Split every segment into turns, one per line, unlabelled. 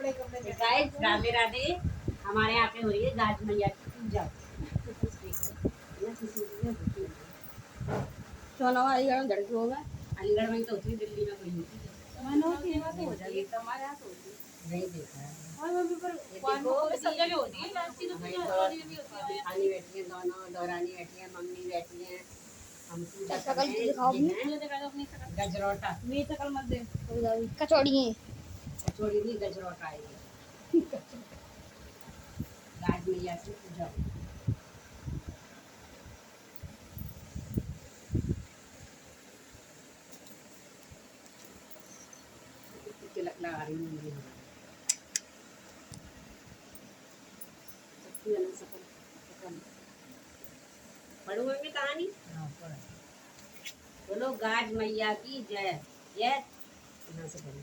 Guys Radhe Radhe. हमारे यहाँ पे हो रही है गाज मैया की पूजा। अलीगढ़ में तो होती है, दिल्ली में कोई नहीं होती। हो जाएगी तो हमारे यहाँ तो होती है। नहीं देखा है। सब जगह होती है। खाली बैठी है, दोनों दौरानी बैठी है, मम्मी बैठी है। हम पूजा कर रहे हैं। गजरोटा
कचौड़ी
कचौड़ी भी गजरोटा है। गाज मैया की पूजा। तिलक लगा रही हूँ मुझे। पढ़ू मम्मी कहानी। बोलो गाज मैया की जय। ये यहाँ से पढ़ो।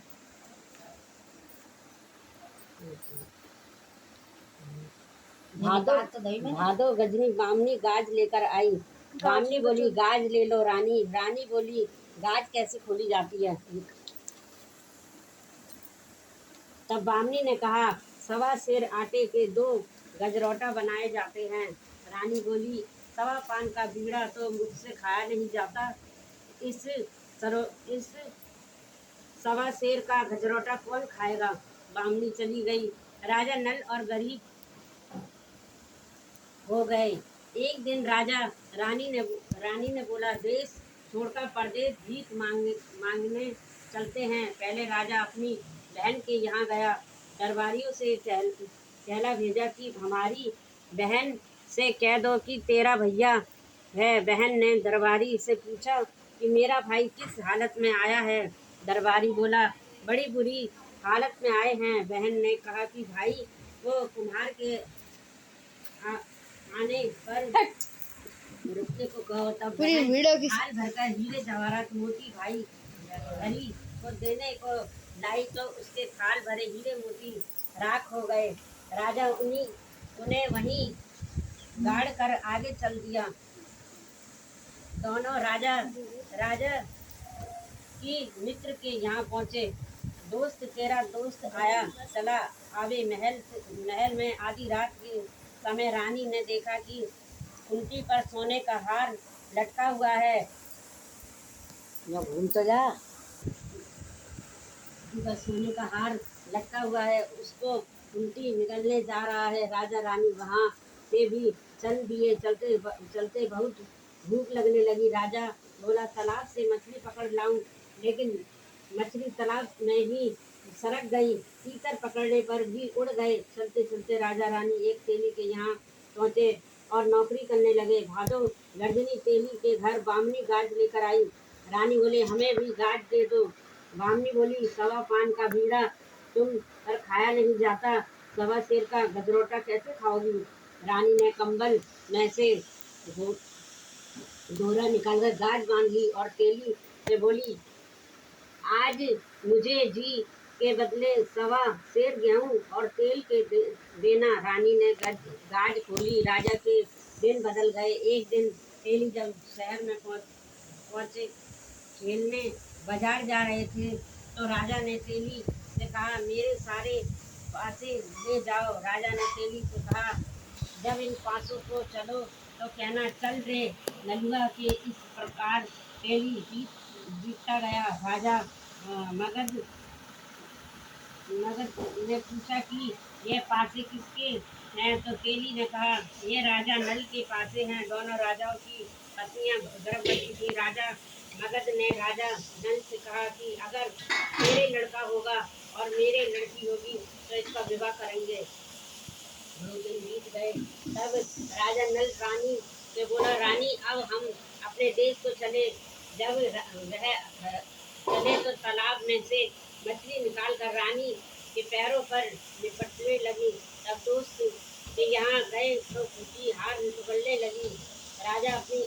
भादो गजनी बामनी गाज लेकर आई। बामनी बोली गाज ले लो रानी। रानी बोली गाज कैसे खोली जाती है। तब बामनी ने कहा 1.25 सेर आटे के 2 गजरोटा बनाए जाते हैं। रानी बोली 1.25 पान का बीड़ा तो मुझसे खाया नहीं जाता। इस 1.25 सेर का गजरोटा कौन खाएगा। बामनी चली गई। राजा नल और गरीब हो गए। एक दिन रानी ने बोला देश छोड़कर परदेश भीख मांगने चलते हैं। पहले राजा अपनी बहन के यहाँ गया। दरबारियों से कहला भेजा कि हमारी बहन से कह दो कि तेरा भैया है। बहन ने दरबारी से पूछा कि मेरा भाई किस हालत में आया है। दरबारी बोला बड़ी बुरी हालत में आए हैं। बहन ने कहा कि भाई वो कुम्हार के आने पर रुकने को कहो। तब हाल भरकर हीरे जवाहरात मोती भाई हरी को देने को लाई तो उसके थाल भरे हीरे मोती राख हो गए। राजा उन्हें वहीं गाड़ कर आगे चल दिया। दोनों राजा की मित्र के यहाँ पहुँचे। दोस्त तेरा दोस्त आया चला आवे। महल में आधी रात के समय रानी ने देखा कि कुंती पर सोने का हार लटका हुआ है। घूम तो जा। पर सोने का हार लटका हुआ है, उसको कुंती निकलने जा रहा है। राजा रानी वहाँ से भी चल दिए। चलते चलते बहुत भूख लगने लगी। राजा बोला तालाब से मछली पकड़ लाऊं, लेकिन मछली तालाब में ही सरक गई। तीतर पकड़ने पर भी उड़ गए। चलते चलते राजा रानी एक तेली के यहाँ पहुँचे और नौकरी करने लगे। भादो गर्जनी तेली के घर बामनी गाज लेकर आई। रानी बोले हमें भी गाज दे दो। बामनी बोली 1.25 पान का बीड़ा तुम पर खाया नहीं जाता। 1.25 सेर का गजरोटा कैसे खाओगी। रानी ने कंबल में से डोरा निकालकर गाज बांध ली और तेली से बोली आज मुझे जी के बदले 1.25 सेर गेहूं और तेल के देना। रानी ने गाज खोली। राजा के दिन बदल गए। एक दिन तेली जब शहर में पहुंचे खेलने बाजार जा रहे थे तो राजा ने तेली से कहा मेरे सारे पासे ले जाओ। राजा ने तेली से कहा जब इन पासों को चलो तो कहना चल रे नलुआ के। इस प्रकार तेली जीतता गया। राजा मगध ने पूछा कि ये पासे किसके हैं। तो तेली ने कहा ये राजा नल के पासे हैं। दोनों राजाओं की पत्नियां गर्भवती थी। राजा मगध ने राजा नल से कहा कि अगर मेरे लड़का होगा और मेरे लड़की होगी तो इसका विवाह करेंगे। 2 दिन बीत गए। तब राजा नल रानी से बोला रानी अब हम अपने देश को चले। जब वह चले तो तालाब में से मछली निकाल कर रानी के पैरों पर लिपटने लगी। तब दोस्त के यहाँ गए तो खुशी हार पकड़ने लगी। राजा अपनी